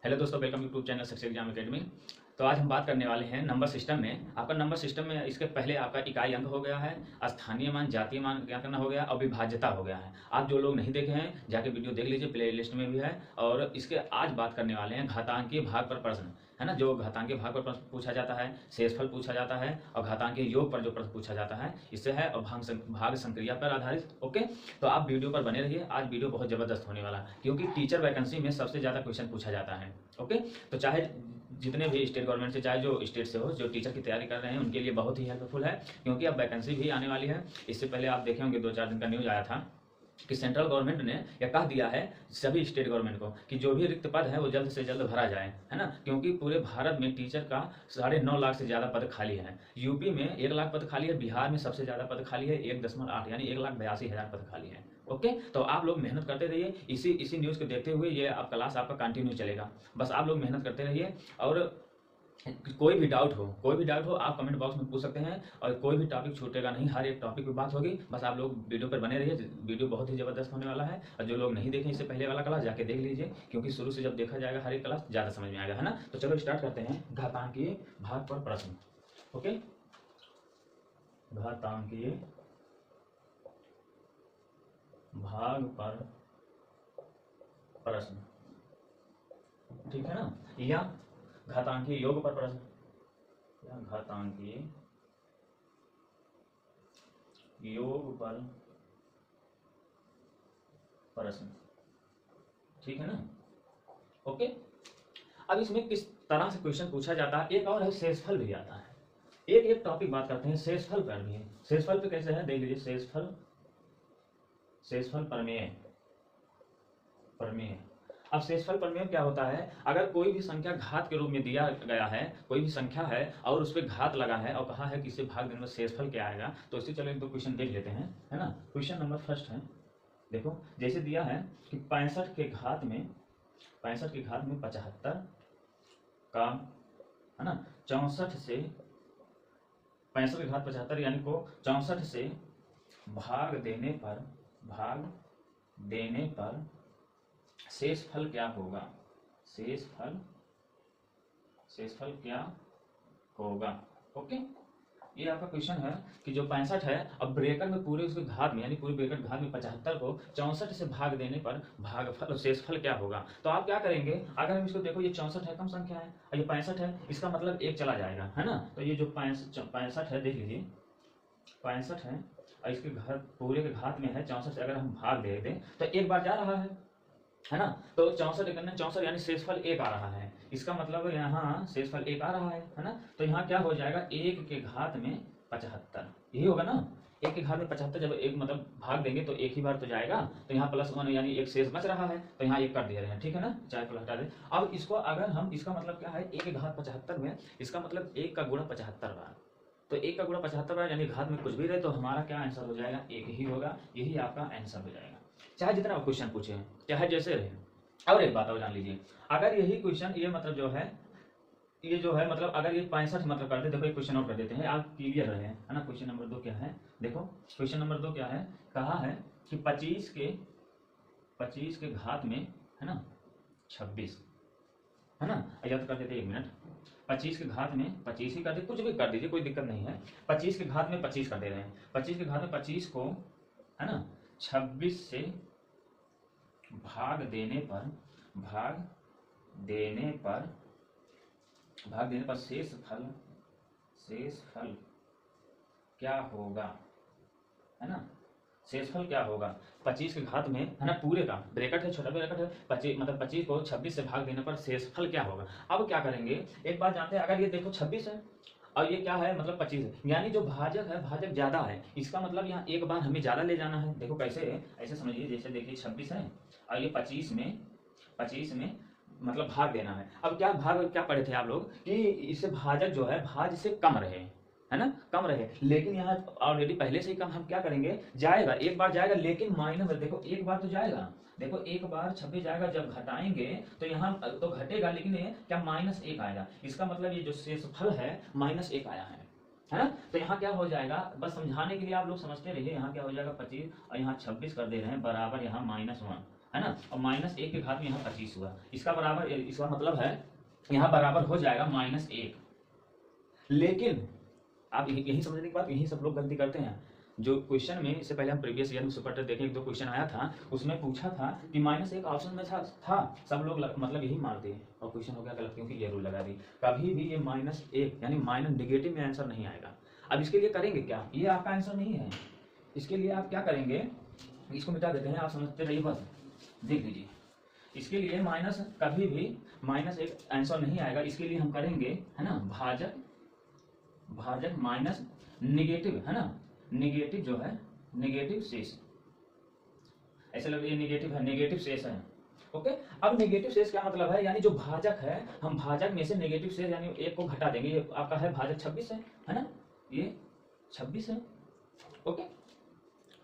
Hello दोस्तों, welcome YouTube channel success exam academy. तो आज हम बात करने वाले हैं नंबर सिस्टम में। आपका नंबर सिस्टम में इसके पहले आपका इकाई अंक हो गया है, स्थानीय मान, जातीय मान क्या करना हो गया, अविभाज्यता हो गया है। आप जो लोग नहीं देखे हैं जाके वीडियो देख लीजिए, प्ले लिस्ट में भी है। और इसके आज बात करने वाले हैं घातांकीय भाग पर प्रश्न, है ना। जो घातांकीय भाग पर प्रश्न पूछा जाता है, शेषफल पूछा जाता है और घातांकीय योग पर जो प्रश्न पूछा जाता है इससे है, और भाग संक्रिया पर आधारित। ओके, तो आप वीडियो पर बने रहिए। आज वीडियो बहुत जबरदस्त होने वाला है क्योंकि टीचर वैकेंसी में सबसे ज्यादा क्वेश्चन पूछा जाता है। ओके, तो चाहे जितने भी स्टेट गवर्नमेंट से, चाहे जो स्टेट से हो, जो टीचर की तैयारी कर रहे हैं उनके लिए बहुत ही हेल्पफुल है क्योंकि अब वैकेंसी भी आने वाली है। इससे पहले आप देखे होंगे 2-4 दिन का न्यूज आया था कि सेंट्रल गवर्नमेंट ने यह कह दिया है सभी स्टेट गवर्नमेंट को कि जो भी रिक्त पद है वो जल्द से जल्द भरा जाए, है ना। क्योंकि पूरे भारत में टीचर का 9.5 लाख से ज्यादा पद खाली है। यूपी में 1 लाख पद खाली है, बिहार में सबसे ज्यादा पद खाली है 1.8 यानी 1,82,000 पद खाली है। ओके, तो आप लोग मेहनत करते रहिए। इसी न्यूज को देखते हुए ये आप क्लास आपका कंटिन्यू चलेगा। बस आप लोग मेहनत करते रहिए और कोई भी डाउट हो आप कमेंट बॉक्स में पूछ सकते हैं और कोई भी टॉपिक छूटेगा नहीं, हर एक टॉपिक पे बात होगी। बस आप लोग वीडियो पर बने रहिए, वीडियो बहुत ही जबरदस्त होने वाला है। और जो लोग नहीं देखें इससे पहले वाला क्लास जाके देख लीजिए क्योंकि शुरू से जब देखा जाएगा हर एक क्लास ज्यादा समझ में आएगा, है ना। तो चलो स्टार्ट करते हैं घातांकीय भाग पर प्रश्न। ओके, घातांकीय भाग पर प्रश्न, ठीक है ना। या घातांकीय योग पर प्रश्न, या घातांकीय योग पर प्रश्न, ठीक है ना। ओके, अब इसमें किस तरह से क्वेश्चन पूछा जाता है, एक और है शेषफल भी आता है। एक टॉपिक बात करते हैं शेषफल पर भी। शेषफल पे कैसे है देख लीजिए। शेषफल प्रमेय। अब शेषफल प्रमेय क्या होता है, अगर कोई भी संख्या घात के रूप में दिया गया है, कोई भी संख्या है और उस पर घात लगा है और कहा है कि इसे भाग देने में शेषफल क्या आएगा, तो इससे चलो 1-2 क्वेश्चन देख लेते हैं, है ना। क्वेश्चन नंबर फर्स्ट है, देखो जैसे दिया है कि 65 के घात में 75 का, है ना, 64 से 65 के घात 75 यानी को 64 से भाग देने पर शेषफल क्या होगा। शेषफल क्या होगा। ओके, ये आपका क्वेश्चन है कि जो 65 है, अब ब्रेकर में पूरे उसके घात में यानी पूरे ब्रेकर घात में 75 को 64 से भाग देने पर भागफल शेषफल क्या होगा। तो आप क्या करेंगे, अगर हम इसको देखो, ये 64 है, कम संख्या है, और ये 65 है, इसका मतलब 1 चला जाएगा, है ना। तो ये जो 65 है, देख लीजिए 65 है और इसके घात पूरे के घात में है 64 से अगर हम भाग दे दें तो 1 बार जा रहा है ना। तो 64 यानी शेषफल 1 आ रहा है, इसका मतलब यहाँ शेषफल 1 आ रहा है ना। तो यहाँ क्या हो जाएगा, 1 के घात में 75, यही होगा ना। 1 के घात में 75 जब 1 मतलब भाग देंगे तो 1 ही बार तो जाएगा, तो यहाँ +1 यानी 1 शेष बच रहा है, तो यहाँ 1 कर दे रहे हैं, ठीक है ना, चाहे को हटा दे। अब इसको अगर हम, इसका मतलब क्या है, 1 के घात 75 में इसका मतलब 1 का गुणा 75 बार, तो 1 का गुणा 75 बार यानी घात में कुछ भी रहे तो हमारा क्या आंसर हो जाएगा, 1 ही होगा। यही आपका आंसर हो जाएगा, चाहे जितना क्वेश्चन पूछे हैं, चाहे जैसे रहे। और एक बात और जान लीजिए, अगर यही क्वेश्चन ये मतलब जो है, ये जो है मतलब अगर ये 65 मतलब कर दे, देखो एक क्वेश्चन और कर देते हैं, आप क्लियर रहे, है ना। क्वेश्चन नंबर 2 क्या है, देखो क्वेश्चन नंबर 2 क्या है, कहा है कि 25 के घात में, है ना, 26, है ना। याद कर देते 1 मिनट। 25 के घात में 25 ही कर दे, कुछ भी कर दीजिए, कोई दिक्कत नहीं है। 25 के घात में 25 कर दे रहे हैं, 25 के घात में 25 को, है ना, 26 से भाग देने पर शेषफल क्या होगा, है ना। शेषफल क्या होगा 25 के घात में, है ना, पूरे का ब्रैकेट है, छोटा ब्रैकेट है, 25 मतलब 25 को 26 से भाग देने पर शेषफल क्या होगा। अब क्या करेंगे, एक बात जानते हैं, अगर ये देखो 26 है और ये क्या है मतलब 25 है, यानी जो भाजक है, भाजक ज्यादा है, इसका मतलब यहाँ 1 बार हमें ज्यादा ले जाना है। देखो कैसे है, ऐसे समझिए, जैसे देखिए 26 है और ये 25 में मतलब भाग देना है। अब क्या भाग क्या पढ़े थे आप लोग कि इससे भाजक जो है भाज से कम रहे, है ना, कम रहे, लेकिन यहाँ ऑलरेडी पहले से ही कम, हम क्या करेंगे, जाएगा 1 बार जाएगा, लेकिन माइनस, देखो 1 बार तो जाएगा, देखो 1 बार 26 जाएगा, जब घटाएंगे तो यहाँ तो घटेगा, लेकिन ये क्या -1 आएगा, इसका मतलब ये जो शेषफल है -1 आया है ना। तो यहाँ क्या हो जाएगा, बस समझाने के लिए आप लोग समझते रहिए, यहाँ क्या हो जाएगा 25 और यहाँ 26 कर दे रहे हैं बराबर यहाँ -1, है ना, और -1 के घात में यहाँ 25 हुआ, इसका बराबर, इसका मतलब है यहाँ बराबर हो जाएगा -1। लेकिन आप यही समझने के बाद यही सब लोग गलती करते हैं। जो क्वेश्चन में इससे पहले हम प्रीवियस ईयर में सुपर टेट देखे, 1-2 क्वेश्चन आया था, उसमें पूछा था कि -1 ऑप्शन में था सब लोग मतलब यही मारते हैं और क्वेश्चन हो गया गलत, क्योंकि ये रूल लगा दी। कभी भी ये -1 यानी माइनस नेगेटिव में आंसर नहीं आएगा। अब इसके लिए करेंगे क्या, ये आपका आंसर नहीं है, इसके लिए आप क्या करेंगे, इसको मिटा देते हैं, आप समझते रहिए बस, देख लीजिए। इसके लिए माइनस, कभी भी -1 आंसर नहीं आएगा। इसके लिए हम करेंगे, है ना, भाजक माइनस निगेटिव, है ना, निगेटिव जो है, निगेटिव शेष, ऐसे लगे ये निगेटिव है, निगेटिव शेष है। ओके, अब नेगेटिव शेष क्या मतलब है, यानी जो भाजक है, हम भाजक में से नेगेटिव शेष यानी 1 को घटा देंगे। ये आपका है भाजक 26 है ना, ये 26 है। ओके,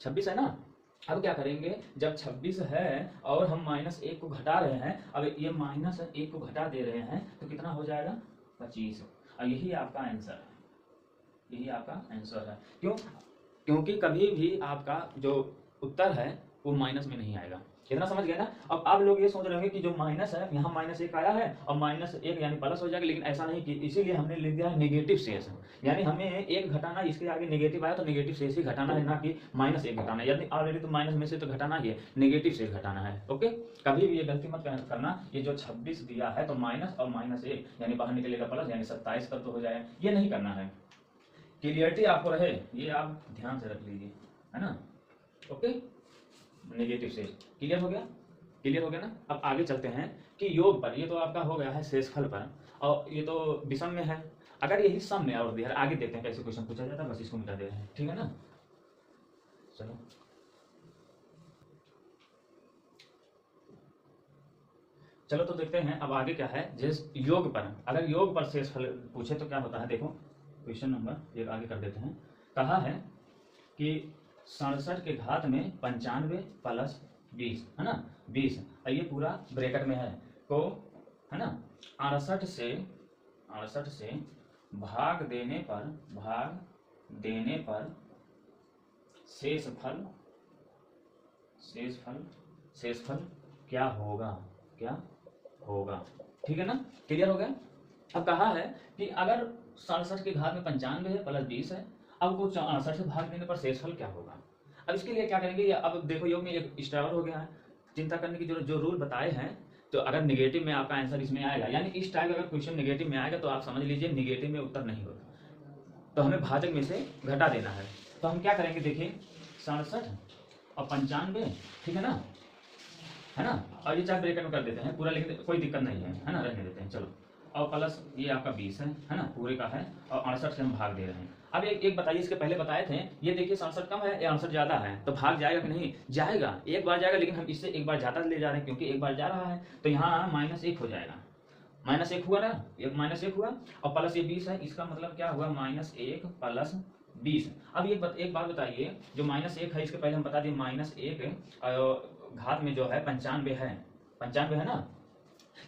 26 है ना। अब क्या करेंगे, जब 26 है और हम -1 को घटा रहे हैं, अब ये -1 को घटा दे रहे हैं तो कितना हो जाएगा, 25। और यही आपका आंसर है, यही आपका आंसर है। क्यों, क्योंकि कभी भी आपका जो उत्तर है वो माइनस में नहीं आएगा। कितना समझ गया ना। अब आप लोग ये सोच रहे होंगे कि जो माइनस है, यहाँ -1 आया है और -1 यानी प्लस हो जाएगा, लेकिन ऐसा नहीं कि, इसीलिए हमने लिख दिया है नेगेटिव शेष, यानी हमें 1 घटाना, इसके आगे नेगेटिव आया तो नेगेटिव शेष ही घटाना है, ना कि -1 घटाना है। यदि ऑलरेडी तो माइनस में से तो घटाना ही है, नेगेटिव शेष घटाना है। ओके, कभी भी ये गलती मत करना, ये जो 26 दिया है तो माइनस और -1 यानी बाहर निकलेगा प्लस, यानी 27 तक तो हो जाए, ये नहीं करना है। क्लियरिटी आपको रहे, ये आप ध्यान से रख लीजिए, है ना। ओके, नेगेटिव शेष क्लियर हो गया, क्लियर हो गया ना। अब आगे चलते हैं कि योग पर, ये तो आपका हो गया है शेषफल पर, और ये तो विषम में है। अगर यही सम में और दिया, आगे देखते हैं कैसे क्वेश्चन पूछा जाता है, बस इसको मिटा दे रहे हैं, ठीक है ना। चलो चलो तो देखते हैं अब आगे क्या है। जैसे योग पर, अगर योग पर शेषफल पूछे तो क्या होता है, देखो क्वेश्चन नंबर 1 आगे कर देते हैं। कहा है कि 67 के घात में 95 प्लस 20, है ना, 20, और ये पूरा ब्रैकेट में है, को, है ना, 68 से भाग देने पर शेषफल क्या होगा, ठीक है ना, क्लियर हो गया। अब कहा है कि अगर 67 के घात में 95 है प्लस 20 है, अब को 68 से भाग देने पर शेषफल क्या होगा। अब इसके लिए क्या करेंगे, अब देखो योग में एक स्ट्रगल हो गया है, चिंता करने की जो रूल बताए हैं। तो अगर नेगेटिव में आपका आंसर इसमें आएगा, यानी इस टाइप अगर क्वेश्चन नेगेटिव में आएगा तो आप समझ लीजिए नेगेटिव में उत्तर नहीं होगा, तो हमें भाजक में से घटा देना है। तो हम क्या करेंगे, देखिए 67 और 95, ठीक है ना, और ये 4 ब्रैकेट में कर देते हैं पूरा, लेकिन कोई दिक्कत नहीं है ना, रहने देते हैं। चलो, और प्लस ये आपका 20 है ना, पूरे का है, और 68 से हम भाग दे रहे हैं। अब एक बताइए, इसके पहले बताए थे, ये देखिए 67 कम है या 68 ज्यादा है, तो भाग जाएगा कि नहीं, जाएगा, एक बार जाएगा, लेकिन हम इससे एक बार ज्यादा ले जा रहे हैं, क्योंकि एक बार जा रहा है, तो यहाँ -1 हो जाएगा, -1 हुआ ना, एक -1 हुआ, और प्लस ये 20 है, इसका मतलब क्या हुआ, -1 प्लस 20। अब एक बात बताइए, जो -1 है, इसके पहले हम बता दिए, -1 घात में जो है 95 है ना।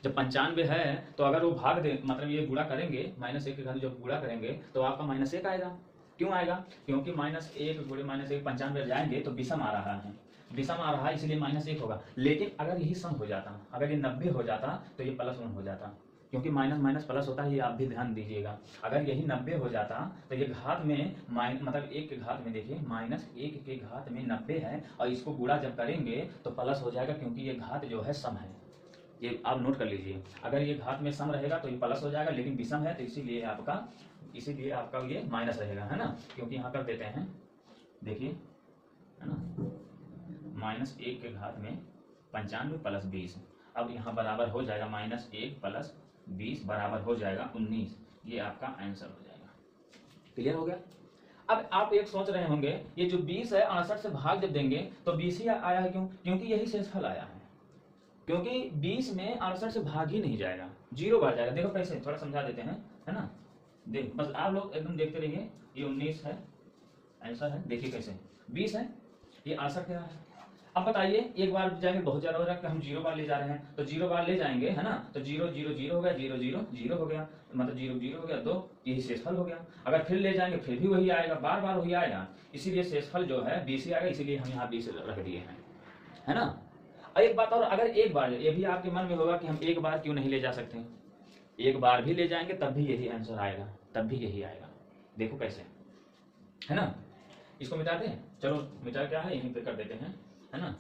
जब 95 है तो अगर वो भाग दे, मतलब ये गुणा करेंगे, -1 के घात में जब गुणा करेंगे तो आपका -1 आएगा। क्यों आएगा, क्योंकि -1 गुणे -1 95 जाएंगे तो विषम आ रहा है, इसलिए -1 होगा। लेकिन अगर यही सम हो जाता, अगर ये 90 हो जाता तो ये +1 हो जाता, क्योंकि माइनस प्लस होता है, ये आप भी ध्यान दीजिएगा। अगर यही 90 हो जाता तो ये घात में मतलब 1 के घात में, देखिए -1 के घात में 90 है, और इसको गुणा जब करेंगे तो प्लस हो जाएगा, क्योंकि ये घात जो है सम है, ये आप नोट कर लीजिए। अगर ये घात में सम रहेगा तो ये प्लस हो जाएगा, लेकिन विषम है तो इसीलिए आपका ये माइनस रहेगा, है ना। क्योंकि यहाँ कर देते हैं, देखिए, है ना, -1 के घात में 95 प्लस 20, अब यहाँ बराबर हो जाएगा -1 प्लस 20 बराबर हो जाएगा 19, ये आपका आंसर हो जाएगा। क्लियर हो गया। अब आप एक सोच रहे होंगे, ये जो 20 है 68 से भाग जब देंगे तो 20 ही आया है, क्यों, क्योंकि यही शेषफल आया है, क्योंकि 20 में 68 से भाग ही नहीं जाएगा, 0 बार जाएगा। देखो कैसे, थोड़ा समझा देते हैं, है ना, देख बस आप लोग एकदम देखते रहिए। ये 19 है, आंसर है, देखिए कैसे 20 है, ये 68 है। अब बताइए, एक बार जाएंगे बहुत ज्यादा हो रहा है कि हम 0 बार ले जा रहे हैं, तो 0 बार ले जाएंगे, है ना, तो 0 0 0 हो गया, 0 0 0 हो गया, मतलब 0 0 हो गया, 2, यही शेषफल हो गया। अगर फिर ले जाएंगे फिर भी वही आएगा, बार बार वही आएगा, इसीलिए शेषफल जो है 20 ही आएगा, इसीलिए हम यहाँ 20 रख दिए हैं, है ना। और एक बात और, अगर एक बार, ये भी आपके मन में होगा कि हम एक बार क्यों नहीं ले जा सकते, एक बार भी ले जाएंगे तब भी यही आंसर आएगा, तब भी यही आएगा। देखो कैसे, है ना। इसको मिटा दें, चलो मिटा क्या है यहीं पे कर देते हैं, है ना।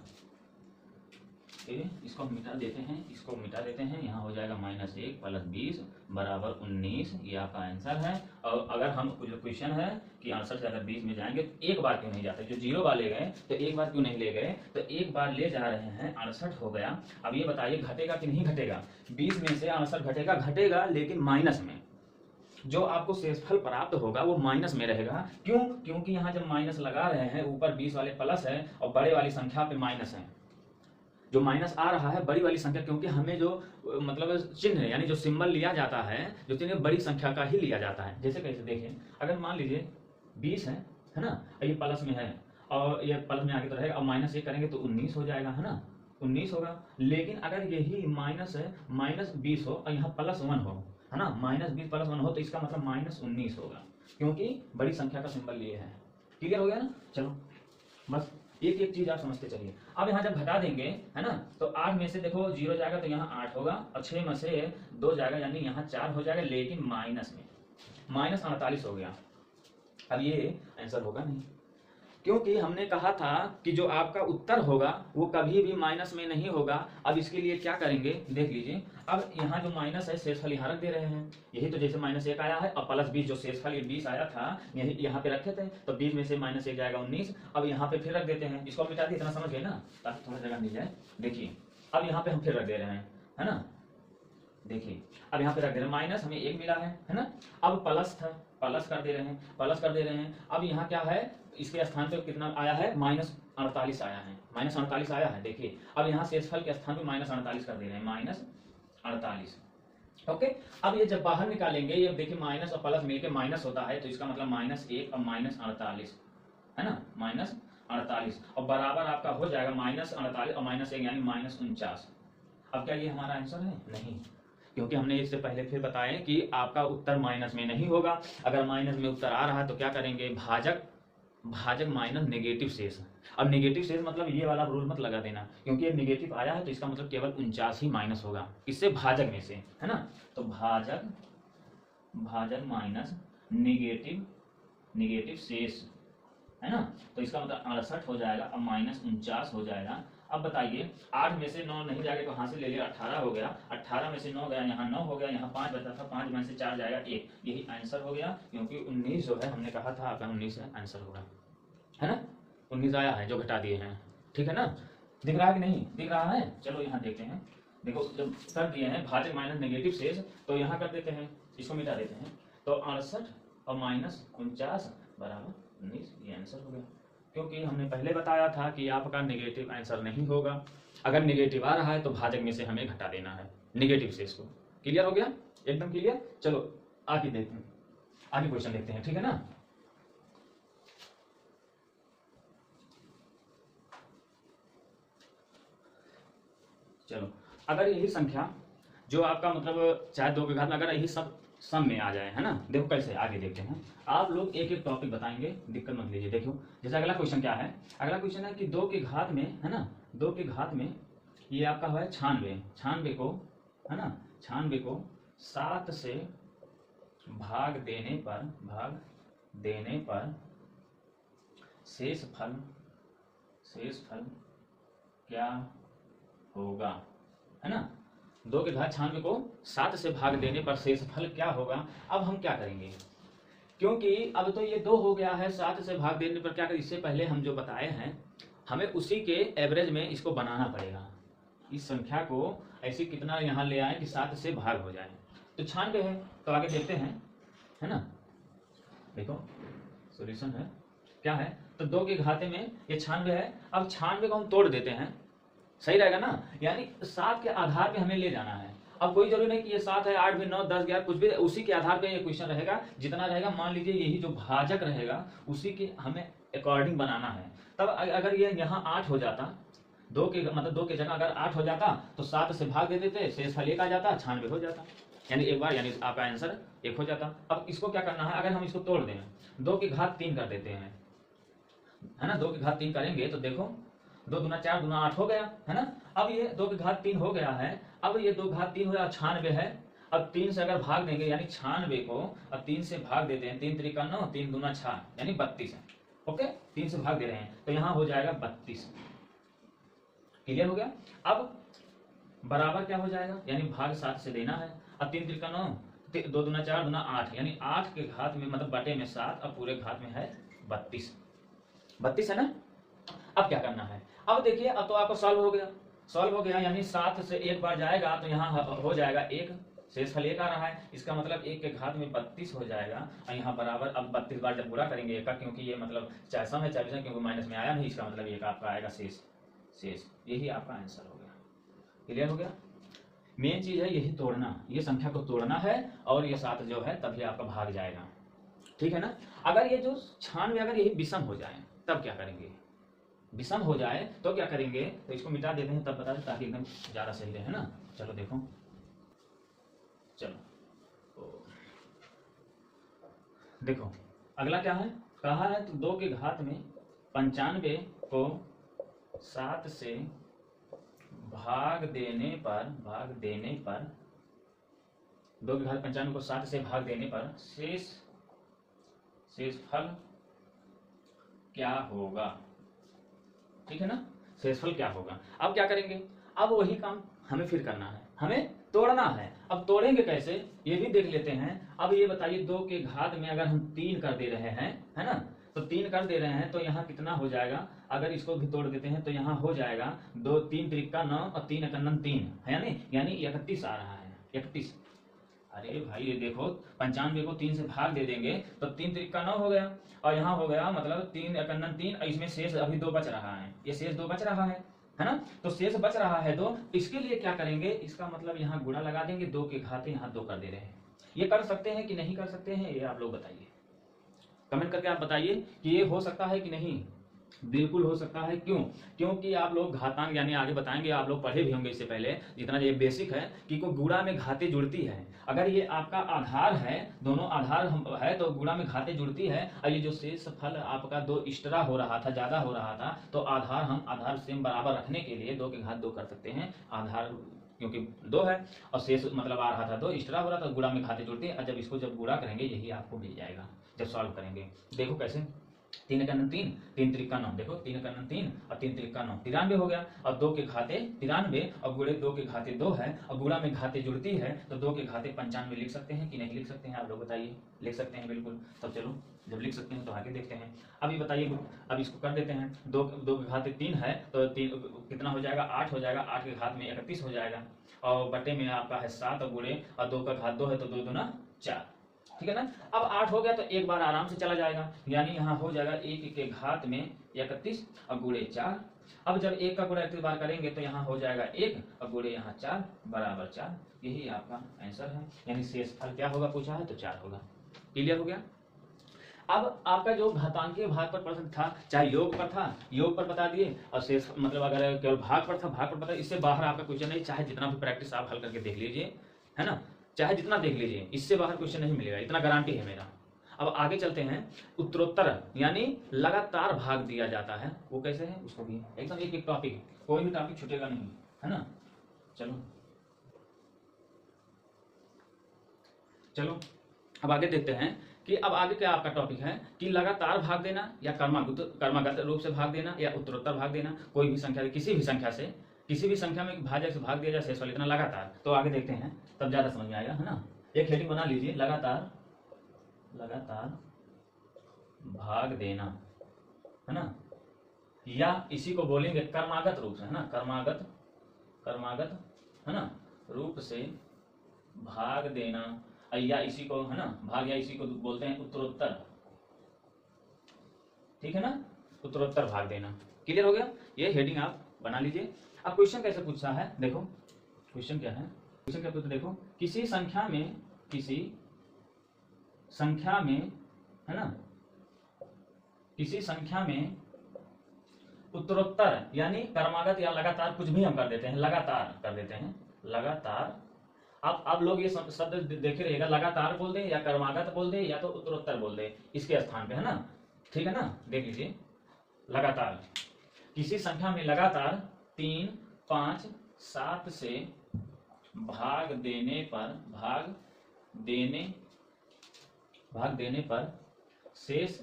इसको हम मिटा देते हैं, इसको मिटा देते हैं, यहाँ हो जाएगा -1 + 20 = 19, ये आपका आंसर है। और अगर हम जो क्वेश्चन है कि 68 से अगर 20 में जाएंगे तो एक बार क्यों नहीं जाते, जो 0 बार ले गए तो एक बार क्यों नहीं ले गए, तो एक बार ले जा रहे हैं, 68 हो गया। अब ये बताइए घटेगा कि नहीं घटेगा, 20 में से 68 घटेगा, घटेगा लेकिन माइनस में, जो आपको शेषफल प्राप्त होगा वो माइनस में रहेगा। क्यों, क्योंकि यहाँ जब माइनस लगा रहे हैं, ऊपर 20 वाले प्लस है और बड़े वाली संख्या पे माइनस है, जो माइनस आ रहा है बड़ी वाली संख्या, क्योंकि हमें जो मतलब चिन्ह यानी जो सिंबल लिया जाता है, जो चिन्ह बड़ी संख्या का ही लिया जाता है। जैसे कैसे देखें, अगर मान लीजिए 20 है ना, ये प्लस में है और ये प्लस में आगे तो रहेगा, अब -1 करेंगे तो 19 हो जाएगा, है ना, 19 होगा। लेकिन अगर यही माइनस है, -20 हो और यहाँ +1 हो, है ना, -20 + 1 हो, तो इसका मतलब -19 होगा, क्योंकि बड़ी संख्या का सिंबल लिए है। क्लियर हो गया ना। चलो बस एक एक चीज आप समझते चलिए। अब यहाँ जब घटा देंगे, है ना, तो 8 में से देखो 0 जाएगा तो यहाँ 8 होगा, और 6 में से 2 जाएगा यानी यहाँ 4 हो जाएगा, लेकिन माइनस में -48 हो गया। अब ये आंसर होगा नहीं, क्योंकि हमने कहा था कि जो आपका उत्तर होगा वो कभी भी माइनस में नहीं होगा। अब इसके लिए क्या करेंगे देख लीजिए। अब यहाँ जो माइनस है शेषफल यहाँ रख दे रहे हैं, यही तो जैसे -1 आया है, और +20 जो शेषफल ये 20 आया था यही यहाँ पे रखे थे, तो 20 में से -1 जाएगा 19। अब यहाँ पे फिर रख देते हैं, इसको मिटा दिए, इतना समझ गए ना, ताकि थोड़ा जगह मिल जाए। देखिए अब यहाँ पे हम फिर रख दे रहे हैं, है ना, देखिए अब यहाँ पे रख दे रहे हैं, माइनस हमें 1 मिला है ना, अब प्लस था, प्लस कर दे रहे हैं, प्लस कर दे रहे हैं। अब यहाँ क्या है, इसके स्थान पे कितना आया है, -48 आया है, -48 आया है। देखिए अब यहाँ शेषफल के स्थान पे -48 कर दे रहे हैं, -48। ओके, अब ये जब बाहर निकालेंगे, ये देखिए माइनस और प्लस मिलके माइनस होता है, तो इसका मतलब -1 और -48, है ना, -48, और बराबर आपका हो जाएगा -48 और -1 यानी -49। अब क्या ये हमारा आंसर है? नहीं, क्योंकि हमने इससे पहले फिर बताया कि आपका उत्तर माइनस में नहीं होगा। अगर माइनस में उत्तर आ रहा है तो क्या करेंगे, भाजक माइनस नेगेटिव शेष। अब नेगेटिव शेष मतलब ये वाला रूल मत लगा देना, क्योंकि ये नेगेटिव आया है तो इसका मतलब केवल 49 ही माइनस होगा, इससे भाजक में से, है ना। तो भाजक माइनस नेगेटिव शेष, है ना, तो इसका मतलब 68 हो जाएगा, अब -49 हो जाएगा। अब बताइए 8 में से 9 नहीं जाएगा तो कहाँ से ले लिया, 18 हो गया, 18 में से 9 गया, यहाँ 9 हो गया, यहाँ 5 बचा था, 5 में से 4 जाएगा 1, यही आंसर हो गया। क्योंकि 19 जो है हमने कहा था आपका 19 है आंसर होगा, है ना, 19 आया है जो घटा दिए हैं, ठीक है ना। दिख रहा है कि नहीं दिख रहा है, चलो यहाँ देखते हैं। देखो जब कर दिए हैं भाजक माइनस नेगेटिव शेष, तो यहाँ कर देते हैं, इसको मिटा देते हैं, तो 68 और -49 बराबर 19, ये आंसर हो गया। क्योंकि हमने पहले बताया था कि आपका नेगेटिव आंसर नहीं होगा, अगर नेगेटिव आ रहा है तो भाजक में से हमें घटा देना है नेगेटिव शेष को। क्लियर हो गया, एकदम क्लियर। चलो आगे देखते हैं, आगे क्वेश्चन देखते हैं, ठीक है ना। चलो अगर यही संख्या जो आपका मतलब चाहे 2 के घात में, अगर यही सब सम में आ जाए, है ना, देखो कैसे आगे देखते हैं। आप लोग एक एक टॉपिक बताएंगे, दिक्कत मत लीजिए। देखो जैसे अगला क्वेश्चन क्या है, अगला क्वेश्चन है कि 2 के घात में, है ना, 2 के घात में ये आपका है 96 को, है ना, 96 को 7 से भाग देने पर शेषफल क्या होगा, है ना। 2 के घात 96 को 7 से भाग देने पर शेषफल क्या होगा। अब हम क्या करेंगे, क्योंकि अब तो ये 2 हो गया है, 7 से भाग देने पर क्या करें, इससे पहले हम जो बताए हैं हमें उसी के एवरेज में इसको बनाना पड़ेगा। इस संख्या को ऐसी कितना यहाँ ले आए कि 7 से भाग हो जाए, तो 96 है, तो आगे देखते हैं, है ना। देखो सॉल्यूशन है क्या है, तो 2 के घाते में ये 96 है। अब 96 को हम तोड़ देते हैं, सही रहेगा ना, यानी 7 के आधार पे हमें ले जाना है। अब कोई जरूरी नहीं कि ये 7 है, 8 भी, 9, 10, 11 कुछ भी, उसी के आधार पे ये क्वेश्चन रहेगा। जितना रहेगा मान लीजिए यही जो भाजक रहेगा उसी के हमें अकॉर्डिंग बनाना है। तब अगर ये यहाँ 8 हो जाता, 2 के मतलब 2 के जगह अगर 8 हो जाता तो 7 से भाग दे देते, शेषफल 1 आ जाता, 96 हो जाता, यानी एक बार, यानी आपका आंसर 1 हो जाता। अब इसको क्या करना है, अगर हम इसको तोड़ दें, 2 के घात 3 कर देते हैं, है ना, 2 के घात 3 करेंगे तो देखो 2 दूना 4 दूना 8 हो गया है ना। अब ये 2 की घात 3 हो गया है। अब ये 2 घात 3 हो गया, 96 है। अब 3 से अगर भाग देंगे यानी 96 को अब 3 से भाग देते हैं, 3 त्रिका 9, 3 दूना 6 यानी 32 है। ओके, 3 से भाग दे रहे हैं तो यहाँ हो जाएगा 32। क्लियर हो गया। अब बराबर क्या हो जाएगा, यानी भाग 7 से देना है। अब 3 त्रिका 9, 2 दूना 4 दूना 8 यानी 8 के घात में मतलब बटे में 7, अब पूरे घात में है 32। 32 है ना। अब क्या करना है, अब देखिए अब तो आपको सॉल्व हो गया। सॉल्व हो गया यानी 7 से एक बार जाएगा तो यहाँ हो जाएगा 1, शेषफल 1 आ रहा है। इसका मतलब 1 के घात में 32 हो जाएगा और यहाँ बराबर। अब 32 बार जब गुणा करेंगे 1 का, क्योंकि ये मतलब चाहे सम है चाहे विषम, क्योंकि माइनस में आया नहीं, इसका मतलब 1 आपका आएगा शेष। यही आपका आंसर हो गया। क्लियर हो गया। मेन चीज है यही तोड़ना, ये संख्या को तोड़ना है और ये 7 जो है तभी आपका भाग जाएगा। ठीक है ना। अगर ये जो 96 अगर यही विषम हो जाए तब क्या करेंगे, विषम हो जाए तो क्या करेंगे, तो इसको मिटा देते हैं तब बता दें ताकि एकदम ज्यादा सही रहे ना। चलो देखो, चलो तो देखो अगला क्या है, कहा है तो 2 के घात में 95 को 7 से भाग देने पर 2 के घात 95 को 7 से भाग देने पर शेषफल क्या होगा। ठीक है ना, शेषफल क्या होगा। अब क्या करेंगे, अब वही काम हमें फिर करना है, हमें तोड़ना है। अब तोड़ेंगे कैसे ये भी देख लेते हैं। अब ये बताइए 2 के घात में अगर हम 3 कर दे रहे हैं, है ना, तो 3 कर दे रहे हैं तो यहाँ कितना हो जाएगा, अगर इसको भी तोड़ देते हैं तो यहाँ हो जाएगा 2 3 त्रिका 9 और 3 एकन्नन 3 है यानी 31 आ रहा है 31। अरे भाई ये देखो 95 को 3 से भाग दे देंगे तो 3 त्रिका 9 हो गया और यहाँ हो गया मतलब 3 एकन्नन 3, इसमें शेष अभी 2 बच रहा है, ये शेष 2 बच रहा है ना। तो शेष बच रहा है 2, इसके लिए क्या करेंगे, इसका मतलब यहाँ गुणा लगा देंगे। 2 के घाते यहाँ 2 कर दे रहे हैं। ये कर सकते हैं कि नहीं कर सकते हैं, ये आप लोग बताइए, कमेंट करके आप बताइए कि ये हो सकता है कि नहीं। बिल्कुल हो सकता है। क्यों, क्योंकि आप लोग घातांक यानी आगे बताएंगे, आप लोग पढ़े भी होंगे इससे पहले, जितना ये बेसिक है कि को गुणा में घाते जुड़ती है। अगर ये आपका आधार है, दोनों आधार है तो गुणा में घाते जुड़ती है। और ये जो शेषफल आपका 2 एक्स्ट्रा हो रहा था, ज्यादा हो रहा था, तो आधार हम आधार सेम बराबर रखने के लिए 2 के घात 2 कर सकते हैं। आधार क्योंकि 2 है और शेष मतलब आ रहा था 2 एक्स्ट्रा हो रहा था, गुणा में घाते जुड़ते हैं। और जब इसको जब गुणा करेंगे यही आपको मिल जाएगा जब सॉल्व करेंगे। देखो कैसे, 3 एकन्नन 3, 3 त्रिका 9, देखो 3 एकन्नन 3 और 3 त्रिका 9, 93 हो गया। और 2 के घाते 93 और गुणे 2 के घाते 2 है और गुणा में घाते जुड़ती है तो 2 के घाते 95 लिख सकते हैं कि नहीं लिख सकते हैं, आप लोग बताइए। लिख सकते हैं बिल्कुल। तब चलो जब लिख सकते हैं तो आगे देखते हैं। अभी बताइए, अब इसको कर देते हैं। 2 के घाते 3 है तो 3 कितना हो जाएगा, 8 हो जाएगा। 8 के घात में 31 हो जाएगा और बटे में आपका है 7 और गुणे और 2 का घात 2 है तो 2 दूना 4। ठीक है ना। अब 8 हो गया तो एक बार आराम से चला जाएगा, यानी यहाँ हो जाएगा 1 के घात में 31 और गुणे 4। अब जब 1 का गुणा 31 बार करेंगे तो यहाँ हो जाएगा 1 और गुणे यहाँ 4 बराबर 4। यही आपका आंसर है, यानी शेषफल क्या होगा पूछा है तो 4 होगा। क्लियर हो गया। अब आपका जो घातांकीय भाग पर प्रश्न था, चाहे योग पर था, योग पर बता दिए, और शेष मतलब अगर केवल भाग पर था, भाग पर बता। इससे बाहर आपका क्वेश्चन नहीं, चाहे जितना भी प्रैक्टिस आप हल करके देख लीजिए, है ना, चाहे जितना देख लीजिए, इससे बाहर क्वेश्चन नहीं मिलेगा, इतना गारंटी है मेरा। अब आगे चलते हैं। उत्तरोत्तर यानी लगातार भाग दिया जाता है, वो कैसे है उसको भी एकदम एक टॉपिक, कोई भी टॉपिक छूटेगा नहीं, है ना। चलो अब आगे देखते हैं कि अब आगे क्या आपका टॉपिक है कि लगातार भाग देना या कर्मागत रूप से भाग देना या उत्तरोत्तर भाग देना। कोई भी संख्या, किसी भी संख्या में भाजक से भाग दिया जाए शेषफल इतना लगातार। तो आगे देखते हैं तब ज्यादा समझ में आएगा, है ना। एक हेडिंग बना लीजिए, लगातार भाग देना, है ना, या इसी को बोलेंगे कर्मागत रूप से, है ना, कर्मागत है ना रूप से भाग देना, या इसी को, है ना, भाग, या इसी को बोलते हैं उत्तरोत्तर। ठीक है ना, उत्तरोत्तर भाग देना। क्लियर हो गया। ये हेडिंग आप बना लीजिए। अब क्वेश्चन कैसे पूछा है, देखो क्वेश्चन क्या है। क्वेश्चन क्या पूछा, देखो किसी संख्या में, है ना, किसी संख्या में उत्तरोत्तर यानी कर्मागत या लगातार, कुछ भी हम कर देते हैं, लगातार कर देते हैं, लगातार। अब लोग ये शब्द देखे रहिएगा, लगातार बोल दे या कर्मागत बोल दे या तो उत्तरोत्तर बोल दे इसके स्थान पे, है ना। ठीक है ना, देख लीजिए। लगातार किसी संख्या में लगातार 3, 5, 7 से भाग देने पर शेष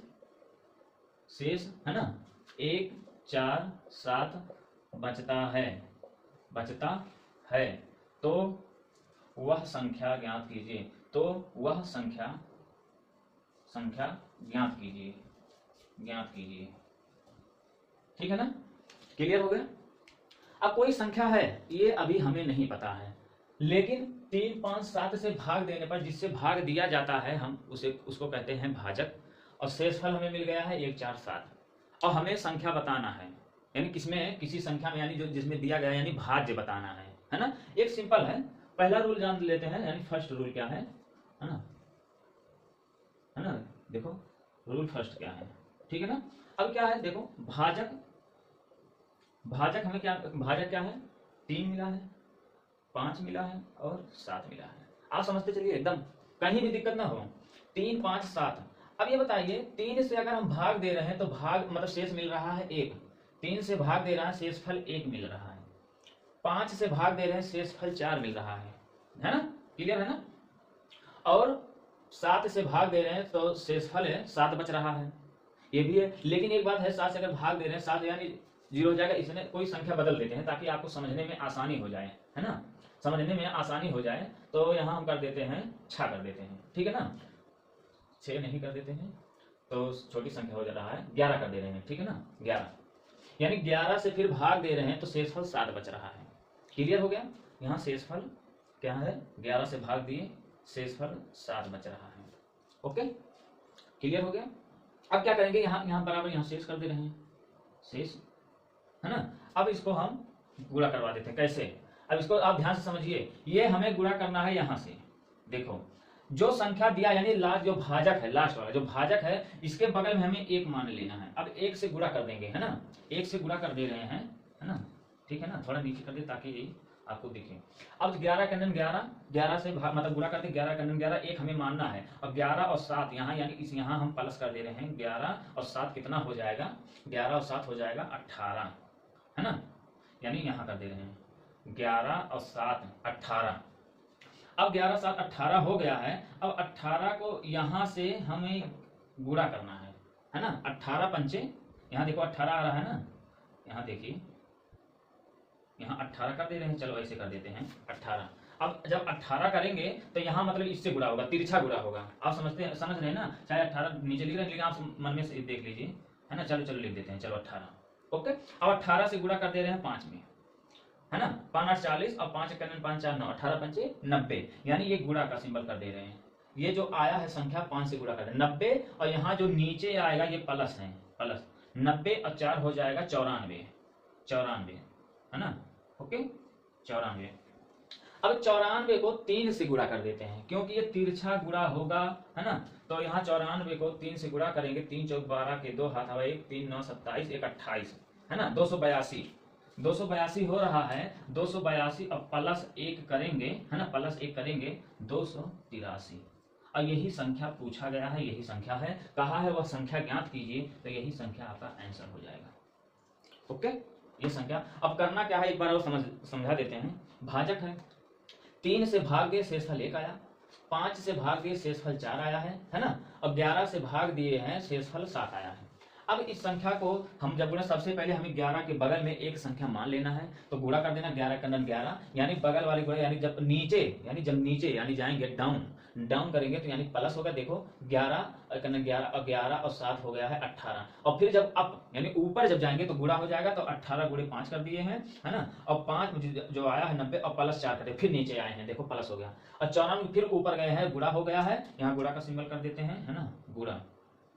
है ना 1, 4, 7 बचता है तो वह संख्या ज्ञात कीजिए। तो वह संख्या ज्ञात कीजिए। ठीक है ना, क्लियर हो गया। अब कोई संख्या है, ये अभी हमें नहीं पता है, लेकिन 3, 5, 7 से भाग देने पर जिससे भाग दिया जाता है हम उसको कहते हैं भाजक, और शेषफल हमें मिल गया है 1, 4, 7, और हमें संख्या बताना है, यानी किसी संख्या में, यानी जो जिसमें दिया गया यानी भाज्य बताना है ना। एक सिंपल है, पहला रूल जान लेते हैं, यानी फर्स्ट रूल क्या है ना, देखो रूल फर्स्ट क्या है, ठीक है ना। अब क्या है, देखो भाजक हमें भाजक क्या है, 3 मिला है, 5 मिला है और 7 मिला है। आप समझते चलिए, एकदम कहीं भी दिक्कत ना हो। 3, 5, 7। अब ये बताइए, 3 से अगर हम भाग दे रहे हैं तो भाग मतलब शेष मिल रहा है 1, 3 से भाग दे रहा है शेषफल 1 मिल रहा है, 5 से भाग दे रहे हैं शेषफल 4 मिल रहा है ना, क्लियर है ना। और 7 से भाग दे रहे हैं तो शेषफल 7 बच रहा है, ये भी है। लेकिन एक बात है, 7 से अगर भाग दे रहे हैं 7 यानी 0 हो जाएगा, इसमें कोई संख्या बदल देते हैं ताकि आपको समझने में आसानी हो जाए, है ना, समझने में आसानी हो जाए। तो यहाँ हम कर देते हैं 6 कर देते हैं, ठीक है ना, 6 नहीं कर देते हैं तो छोटी संख्या हो जा रहा है, 11 कर दे रहे हैं, ठीक है ना, 11 यानी 11 से फिर भाग दे रहे हैं तो शेषफल 7 बच रहा है, क्लियर हो गया। यहाँ शेषफल क्या है, 11 से भाग दिए, शेषफल 7 बच रहा है, ओके, क्लियर हो गया। अब क्या करेंगे, यहाँ बराबर यहाँ शेष कर दे रहे हैं, शेष है ना। अब इसको हम गुणा करवा देते हैं, कैसे, अब इसको आप ध्यान से समझिए, ये हमें गुणा करना है यहाँ से। देखो जो संख्या दिया यानी लास्ट जो भाजक है, लास्ट वाला जो भाजक है, इसके बगल में हमें 1 मान लेना है। अब 1 से गुणा कर देंगे, है ना, 1 से गुणा कर दे रहे हैं, है ना, ठीक है ना, थोड़ा नीचे कर दे ताकि आपको दिखे। अब 11 का 11 से मतलब गुणा करते 11 का 11, 1 हमें मानना है। अब 11 और 7 यहाँ यानी इस यहाँ हम प्लस कर दे रहे हैं, 11 और 7 कितना हो जाएगा, 11 और 7 हो जाएगा 18, है ना, यानी यहाँ कर दे रहे हैं 11 और 7 18। अब 11, 7 18 हो गया है। अब 18 को यहाँ से हमें गुणा करना है ना, 18 पंचे, यहाँ देखो 18 आ रहा है ना, यहाँ देखिए यहाँ 18 कर दे रहे हैं, चलो ऐसे कर देते हैं 18। अब जब 18 करेंगे तो यहाँ मतलब इससे गुणा होगा, तिरछा गुणा होगा, आप समझ रहे हैं ना, चाहे 18 नीचे लिख रहे हैं लेकिन आप मन में से देख लीजिए, है ना, चलो लिख देते हैं, चलो 18, ओके। अब 18 से गुणा कर दे रहे हैं 5 में, है ना, 5 8 40 और 5 1 5 4 9, 18 पंचे 90, यानी ये गुणा का सिंबल कर दे रहे हैं। ये जो आया है संख्या 5 से गुणा कर दे 90, और यहाँ जो नीचे आएगा ये प्लस है, प्लस 90 और 4 हो जाएगा 94, है ना, ओके 94। अब 94 को 3 से गुणा कर देते हैं क्योंकि ये तिरछा गुणा होगा, है ना, तो यहाँ 94 को 3 से गुणा करेंगे, 3 चौक 12 के 2 हाथ हवा 1, 3 9 27, 1 28, है ना, 282 हो रहा है। 282 अब प्लस 1 करेंगे, है ना, प्लस 1 करेंगे 283, और यही संख्या पूछा गया है, यही संख्या है, कहा है वह संख्या ज्ञात कीजिए, तो यही संख्या आपका आंसर हो जाएगा, ओके। ये संख्या अब करना क्या है, एक बार और समझा देते हैं। भाजक है, 3 से भाग दिए शेषफल 1 आया, 5 से भाग दिए शेषफल 4 आया है ना, अब 11 से भाग दिए हैं शेषफल 7 आया है। अब इस संख्या को हम जब गुणा, सबसे पहले हमें 11 के बगल में एक संख्या मान लेना है, तो गुणा कर देना 11 का 11, यानी बगल वाले गुणा, यानी जब नीचे यानी जाएंगे डाउन करेंगे तो यानी प्लस होगा, देखो 11 का 11 और 11 और 7 हो गया है 18, और फिर जब अप यानी ऊपर जब जाएंगे तो गुणा हो जाएगा, तो 18 गुणे 5 कर दिए हैं, है ना, और 5 जो आया है 90 और प्लस 4 करते फिर नीचे आए हैं, देखो प्लस हो गया, और 94 फिर ऊपर गए हैं, गुणा हो गया है, यहाँ गुणा का सिंबल कर देते हैं, है ना, गुणा,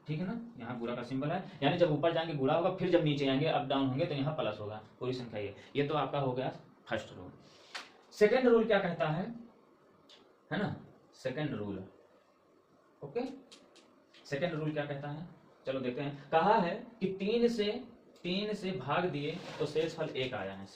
ठीक है ना, यहाँ गुणा का सिंबल है, यानी जब ऊपर जाएंगे गुणा होगा, फिर जब नीचे आएंगे अप डाउन होंगे तो यहाँ प्लस होगा, पूरी संख्या ये तो आपका हो गया फर्स्ट रूल। सेकेंड रूल क्या कहता है ना, second rule, okay, second rule क्या कहता है, चलो देखते हैं। कहा है कि 3 से भाग दिए तो शेषफल 1 आया है,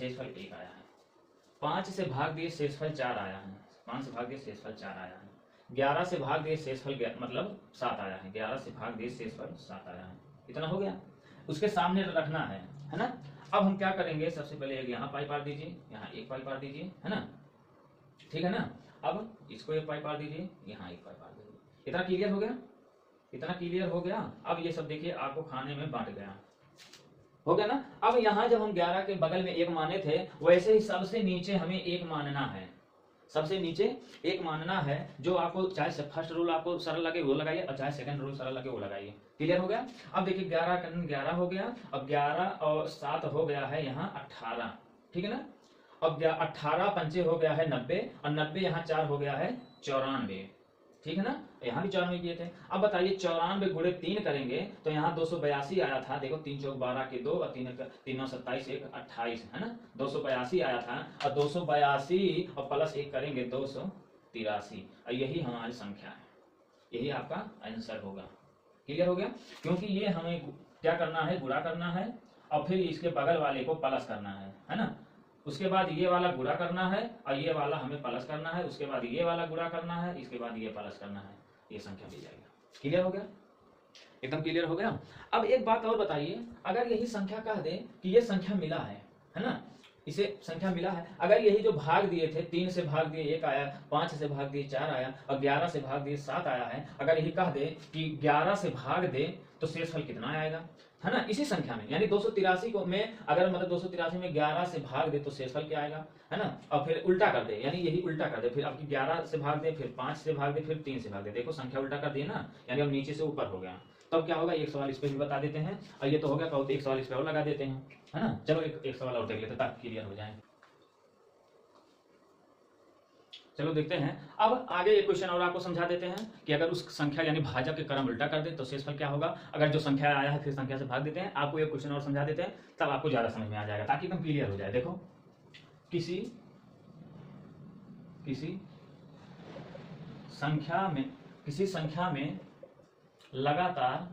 5 से भाग दिए शेषफल 4 आया है, 5 से भाग दिए शेषफल 4 आया है, 11 से भाग दिए शेषफल मतलब 7 आया है, 11 से भाग दिए शेषफल 7 आया है, इतना हो गया। उसके सामने रखना है ना। अब हम क्या करेंगे, सबसे पहले एक यहाँ पाई पार दीजिए, यहाँ एक पाई पार दीजिए, है ना, ठीक है ना। अब इसको एक पाई पार दीजिए, यहाँ एक पाई पार दीजिए। इतना क्लियर हो गया, इतना क्लियर हो गया। अब ये सब देखिए आपको खाने में बांट गया, हो गया ना। अब यहाँ जब हम 11 के बगल में एक माने थे, वैसे ही सबसे नीचे हमें एक मानना है, सबसे नीचे एक मानना है। जो आपको चाहे फर्स्ट रूल आपको सरल लगे वो लगाइए, और चाहे सेकंड रूल सरल लगे वो लगाइए। क्लियर हो गया। अब देखिए 11 का 11 हो गया, अब 11 और 7 हो गया है यहाँ 18, ठीक है ना। अब 18 पंचे हो गया है 90, और 90 यहाँ 4 हो गया है 94, ठीक है ना। यहाँ भी 94 किए थे। अब बताइए 94 गुणे 3 करेंगे तो यहाँ 282 आया था। देखो 3 चौक 12 के 2 और 3 9 27 1 28, है ना, 282 आया था। और 282 और प्लस 1 करेंगे 283, और यही हमारी संख्या है, यही आपका आंसर होगा। क्लियर हो गया। क्योंकि ये हमें क्या करना है, गुणा करना है, और फिर इसके बगल वाले को प्लस करना है ना। उसके बाद ये वाला गुणा करना है, और ये वाला हमें प्लस करना है। उसके बाद ये वाला गुणा करना है, इसके बाद ये प्लस करना है, ये संख्या मिल जाएगी। क्लियर हो गया, एकदम क्लियर हो गया। अब एक बात और बताइए, अगर यही संख्या कह दे कि ये संख्या मिला है ना, इसे संख्या मिला है। अगर यही जो भाग दिए थे, 3 से भाग दिए 1 आया, 5 से भाग दिए 4 आया, और 11 से भाग दिए 7 आया है। अगर यही कह दे कि 11 से भाग दे तो शेषफल कितना आएगा, है ना, इसी संख्या में। यानी 283 को में अगर मतलब 283 में 11 से भाग दे तो शेषफल क्या आएगा, है ना। और फिर उल्टा कर दे, यानी यही उल्टा कर दे, फिर आपकी 11 से भाग दे, फिर 5 से भाग दे, फिर 3 से भाग दे। देखो संख्या उल्टा कर दिए ना, यानी अब नीचे से ऊपर हो गया। तब क्या होगा, एक सवाल इस पे भी बता देते हैं, और ये तो हो गया, कहो तो एक सवाल इस पे और लगा देते हैं, है ना। चलो एक सवाल और देख लेते ताकि क्लियर हो जाए। चलो देखते हैं। अब आगे एक क्वेश्चन और आपको समझा देते हैं कि अगर उस संख्या यानी भाजक के क्रम उल्टा कर दे तो शेषफल क्या होगा। अगर जो संख्या आया है फिर संख्या से भाग देते हैं। आपको एक क्वेश्चन और समझा देते हैं, तब आपको ज्यादा समझ में आ जाएगा, ताकि एकदम क्लियर हो जाए। देखो किसी संख्या में लगातार,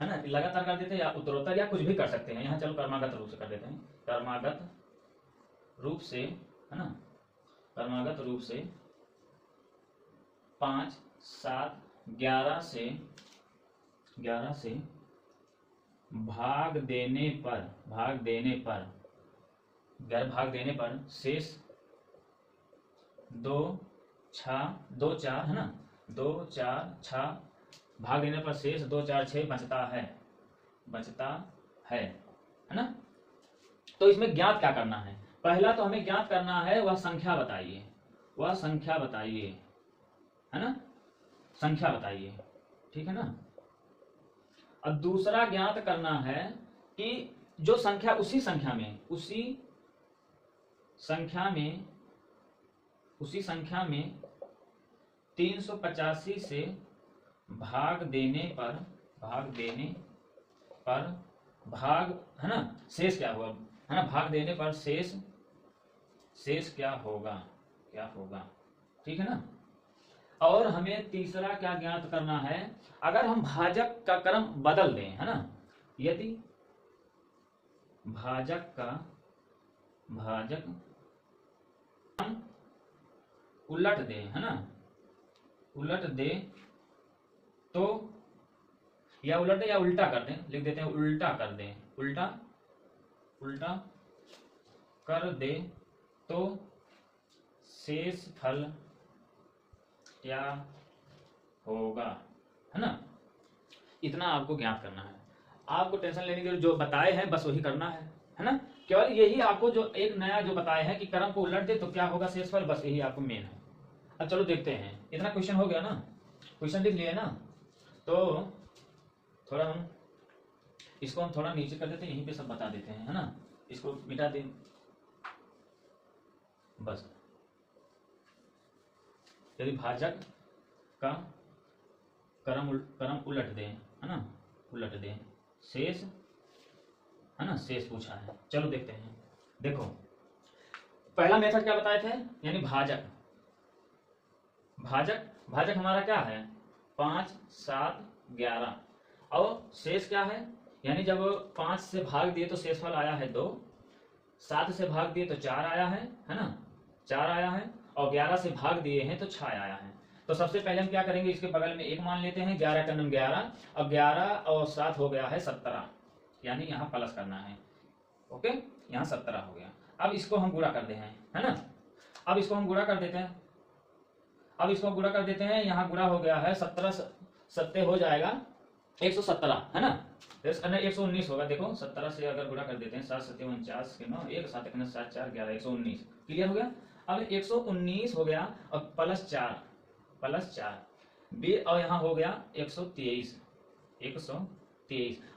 है ना, लगातार कर देते हैं या उत्तरोत्तर या कुछ भी कर सकते हैं। यहाँ चलो क्रमागत रूप से कर देते हैं, क्रमागत रूप से, है ना, क्रमागत रूप से 5 7 11 से भाग देने पर शेष 2 4, है ना, 2 4 6 भाग देने पर शेष 2 4 6 बचता है ना। तो इसमें ज्ञात क्या करना है, पहला तो हमें ज्ञात करना है वह संख्या बताइए, है ना, संख्या बताइए, ठीक है ना। और दूसरा ज्ञात करना है कि जो संख्या उसी संख्या में 385 से भाग देने पर है ना, शेष क्या होगा, है ना, भाग देने पर शेष क्या होगा, ठीक है ना। और हमें तीसरा क्या ज्ञात करना है, अगर हम भाजक का क्रम बदल दें, है ना, यदि भाजक क्रम उलट दे, है ना, उलट दे तो, या उलट दे या उल्टा कर दें, लिख देते हैं उल्टा कर दे, उल्टा कर दे तो शेष फल क्या होगा, है ना। इतना आपको ज्ञात करना है। आपको टेंशन लेने के जो बताए हैं बस वही करना है ना। केवल यही आपको जो एक नया जो बताए हैं कि क्रम को उलट दे तो क्या होगा शेषफल, बस यही आपको मेन है। अब चलो देखते हैं, इतना क्वेश्चन हो गया ना, क्वेश्चन लिख लिए ना, तो थोड़ा हम इसको थोड़ा नीचे कर देते हैं, यहीं पे सब बता देते हैं, है ना, इसको मिटा दें बस। यदि भाजक का क्रम उलट दें, है ना, उलट दें शेष, है ना, शेष पूछा है। चलो देखते हैं। देखो पहला मेथड क्या बताए थे, यानी भाजक हमारा क्या है 5 7 11, और शेष क्या है, यानी जब 5 से भाग दिए तो शेषफल आया है 2, 7 से भाग दिए तो 4 आया है ना, 4 आया है, और 11 से भाग दिए हैं तो 6 आया है। तो सबसे पहले हम क्या करेंगे, इसके बगल में 1 मान लेते हैं, 11 का 11, अब 11 और 7 हो गया है 17, यानी यहाँ प्लस करना है, ओके, यहाँ 17 हो गया। अब इसको हम गुणा कर दे हैं, है ना। अब इसको हम गुणा कर देते हैं, अब इसको गुणा कर देते हैं। यहाँ गुणा हो गया है 17 सत्ते हो जाएगा 117, है ना। 119 होगा। देखो 17 से अगर गुणा कर देते हैं 7 7 49 के 9 1 7 7 4 11 119 क्लियर हो गया। अब 119 हो गया और प्लस 4 बी और यहाँ हो गया 123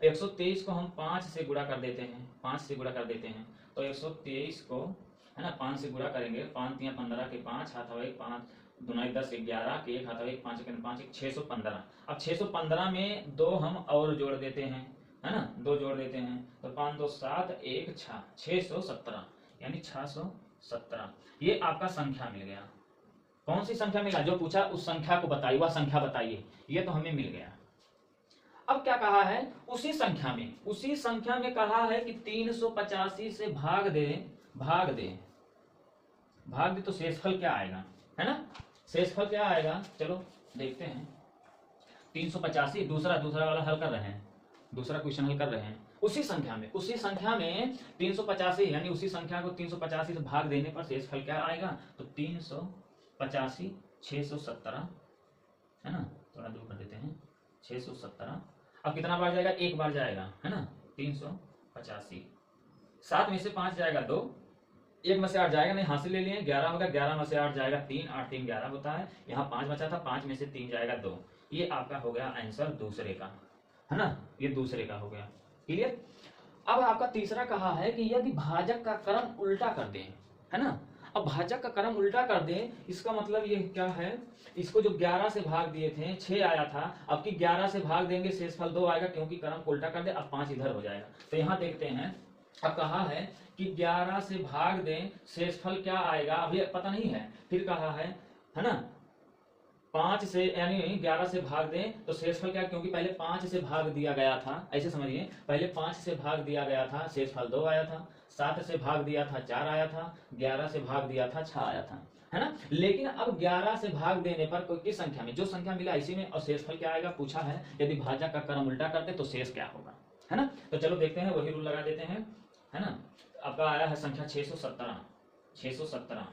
123 को हम 5 से गुणा कर देते हैं, 5 से गुणा कर देते हैं तो 123 को, है ना, 5 से गुणा करेंगे। 5 3 15 के 5 हाथ एक 5 2 10 11 के 1 हाथ एक 5 1 5 1 615। अब 615 में 2 हम और जोड़ देते हैं, है ना, 2 जोड़ देते हैं तो 5 2 7 1 6 617 यानी 617। ये आपका संख्या मिल गया। कौन सी संख्या मिला? जो पूछा उस संख्या को बताइए, वह संख्या बताइए। ये तो हमें मिल गया। अब क्या कहा है? उसी संख्या में कहा है कि 385 से भाग दे तो शेषफल क्या आएगा, है ना। शेषफल क्या आएगा, चलो देखते हैं। 385 दूसरा वाला हल कर रहे हैं, दूसरा क्वेश्चन हल कर रहे हैं। उसी संख्या में 385 यानी उसी संख्या को 385 से भाग देने पर शेषफल क्या आएगा? तो 385 617, है ना, थोड़ा दूर कर देते हैं, 617। अब कितना बार जाएगा? एक बार जाएगा, है ना, 385। 7 में से 5 जाएगा 2, 1 में से 8 जाएगा नहीं, हासिल ले लिए 11 होगा। 11 में से 8 जाएगा 3, 8 3 11 होता है। यहाँ 5 बचा था, 5 में से 3 जाएगा 2। ये आपका हो गया आंसर दूसरे का, है ना, ये दूसरे का हो गया। क्लियर। अब आपका तीसरा कहा है कि यदि भाजक का क्रम उल्टा कर दें, है ना। अब भाजक का क्रम उल्टा कर दें, इसका मतलब ये क्या है? इसको जो 11 से भाग दिए थे 6 आया था, अब की 11 से भाग देंगे शेषफल 2 आएगा, क्योंकि क्रम को उल्टा कर दे। अब 5 इधर हो जाएगा। तो यहाँ देखते हैं, अब कहा है कि 11 से भाग दें शेषफल क्या आएगा, अभी पता नहीं है। फिर कहा है ना, 5 से यानी 11 से भाग दें तो शेषफल क्या, क्योंकि पहले 5 से भाग दिया गया था, ऐसे समझिए, पहले 5 से भाग दिया गया था, शेषफल 2 आया था। 7 से भाग दिया था 4 आया था। 11 से भाग दिया था 6 आया था, है ना। लेकिन अब 11 से भाग देने पर कोई किस संख्या में, जो संख्या मिला इसी में, और शेषफल क्या आएगा पूछा है। यदि भाजक का क्रम उल्टा करते तो शेष क्या होगा, है ना। तो चलो देखते हैं, वही रूल लगा देते हैं, है ना। आपका आया है संख्या 617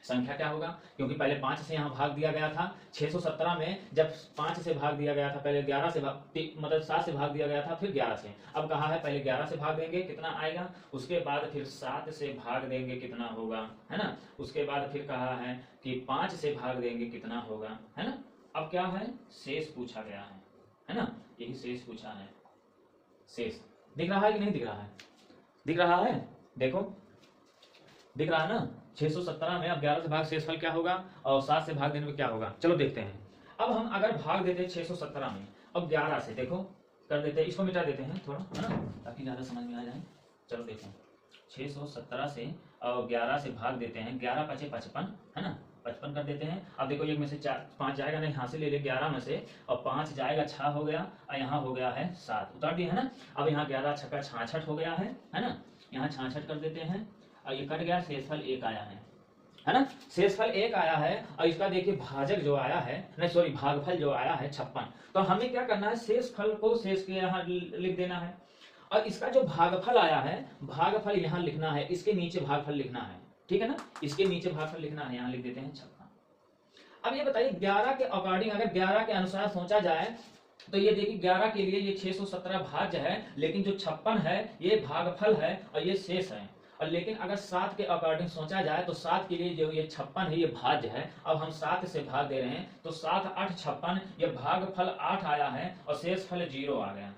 संख्या क्या होगा, क्योंकि पहले 5 से यहाँ भाग दिया गया था। 617 में जब 5 से भाग दिया गया था, पहले 11 से मतलब 7 से भाग दिया गया था, फिर 11 से। अब कहा है पहले 11 से भाग देंगे कितना आएगा, उसके बाद फिर 7 से भाग देंगे कितना होगा, है ना। उसके बाद फिर कहा है कि 5 से भाग देंगे कितना होगा, है ना। अब क्या है, शेष पूछा गया है ना, यही शेष पूछा है। शेष दिख रहा है कि नहीं दिख रहा है? दिख रहा है, देखो दिख रहा है ना। 617 में अब 11 से भाग शेषफल क्या होगा, और 7 से भाग देने में क्या होगा, चलो देखते हैं। अब हम अगर भाग देते 617 में, अब 11 से देखो कर देते, इसको मिटा देते हैं थोड़ा, है ना, ताकि ज़्यादा समझ में आ जाए। चलो देखो 617 से और 11 से भाग देते हैं, 11 5 55, है ना, 55 कर देते हैं। अब देखो 1 में से 5 जाएगा नहीं, यहाँ से ले 11 में से, और 5 जाएगा 6 हो गया, और यहाँ हो गया है 7, उतार दिया, है ना। अब यहाँ 11 छक्का 66 हो गया है ना, यहाँ 66 कर देते हैं, और ये कट गया, शेषफल 1 आया है ना। शेषफल 1 आया है, और इसका देखिए भाजक जो आया है, नहीं सॉरी भागफल जो आया है 56। तो हमें क्या करना है, शेषफल को शेष के यहाँ लिख देना है, और इसका जो भागफल आया है, भागफल यहाँ लिखना है, इसके नीचे भागफल लिखना है, ठीक है ना, इसके नीचे भागफल लिखना है, यहाँ लिख देते हैं 56। अब ये बताइए 11 के अकॉर्डिंग, अगर 11 के अनुसार सोचा जाए तो ये देखिए 11 के लिए ये 617 भाज्य है, लेकिन जो 56 है ये भागफल है और ये शेष है। और लेकिन अगर 7 के अकॉर्डिंग सोचा जाए तो 7 के लिए जो ये 56 है ये भाज्य है। अब हम 7 से भाग दे रहे हैं तो 7 8 56, ये भागफल 8 आया है और शेषफल 0 आ गया,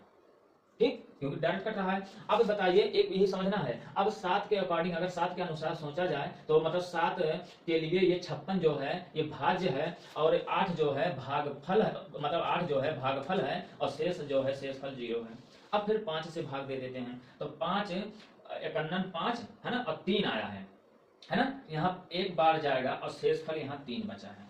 ठीक, क्योंकि डायरेक्ट कट रहा है। अब बताइए, एक यही समझना है, अब 7 के अकॉर्डिंग अगर 7 के अनुसार सोचा जाए तो मतलब 7 के लिए ये 56 जो है ये भाज्य है, और 8 जो है भागफल है, मतलब 8 जो है भागफल है, और शेष जो है शेषफल 0 है। अब फिर 5 से भाग दे देते हैं तो 5 51 5, है ना, और 3 आया है ना, यहाँ एक बार जाएगा और शेषफल यहाँ 3 बचा है।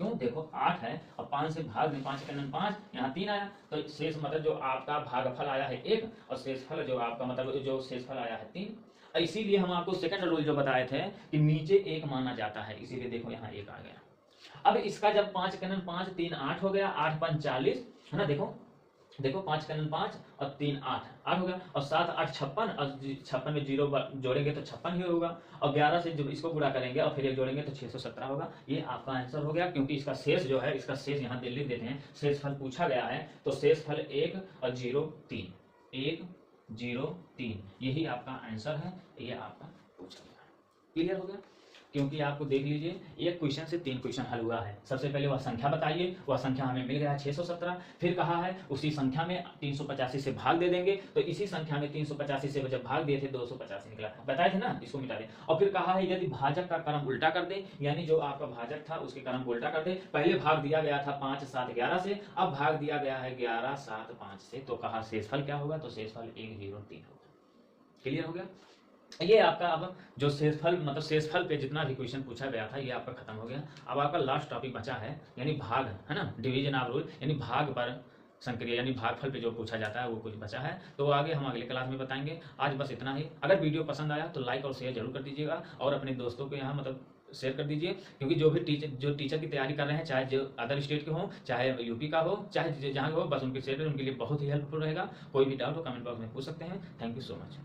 क्यों, देखो 8 है और 5 से भाग में 5 51 5, यहाँ 3 आया, तो शेष मतलब जो आपका भागफल आया है 1, और शेषफल जो आपका मतलब जो शेषफल आया है 3। इसीलिए हम आपको सेकंड रूल जो बताए थे कि नीचे 1 माना जाता है, इसीलिए देखो यहाँ 1 आ गया। अब इसका जब 5 51 5 3 8 हो गया, 8 5 40, है ना, देखो देखो 5 का 5 और 3 8 8 होगा, और 7 8 56, और 56 में जीरो जोड़ेंगे तो 56 ही होगा, और 11 से जब इसको गुणा करेंगे और फिर एक जोड़ेंगे तो 617 होगा। ये आपका आंसर हो गया, क्योंकि इसका शेष जो है, इसका शेष यहाँ लिख देते हैं, शेषफल पूछा गया है तो शेषफल 1 और 0 3, 1 0 3, यही आपका आंसर है, ये आपका पूछा गया। क्लियर हो गया? क्योंकि आपको देख लीजिए, एक क्वेश्चन से 3 क्वेश्चन हल हुआ है। सबसे पहले वह संख्या बताइए, वह संख्या हमें मिल गया 617, फिर कहा है उसी संख्या में 385 से भाग दे देंगे, तो इसी संख्या में 385 से जब भाग दिए थे 285 निकला था, बताए थे ना, इसको मिटा दे। और फिर कहा है यदि भाजक का क्रम उल्टा कर दे, यानी जो आपका भाजक था उसके क्रम को उल्टा कर दे, पहले भाग दिया गया था 5 7 11 से, अब भाग दिया गया है 11 7 5 से, तो कहा शेषफल क्या होगा, तो शेषफल 103 होगा। क्लियर हो गया? ये आपका अब जो शेषफल मतलब शेषफल पे जितना भी क्वेश्चन पूछा गया था ये आपका खत्म हो गया। अब आपका लास्ट टॉपिक बचा है, यानी भाग, है ना, डिवीजन ऑफ रूल, यानी भाग पर संक्रिया, यानी भागफल पे जो पूछा जाता है वो कुछ बचा है, तो आगे हम अगले क्लास में बताएंगे। आज बस इतना ही। अगर वीडियो पसंद आया तो लाइक और शेयर जरूर कर दीजिएगा, और अपने दोस्तों को यहाँ मतलब शेयर कर दीजिए, क्योंकि जो भी टीचर की तैयारी कर रहे हैं, चाहे जो अदर स्टेट के हों, चाहे यूपी का हो, चाहे जहाँ हो, बस उनके शेयर उनके लिए बहुत ही हेल्पफुल रहेगा। कोई भी डाउट हो कमेंट बॉक्स में पूछ सकते हैं। Thank you so much.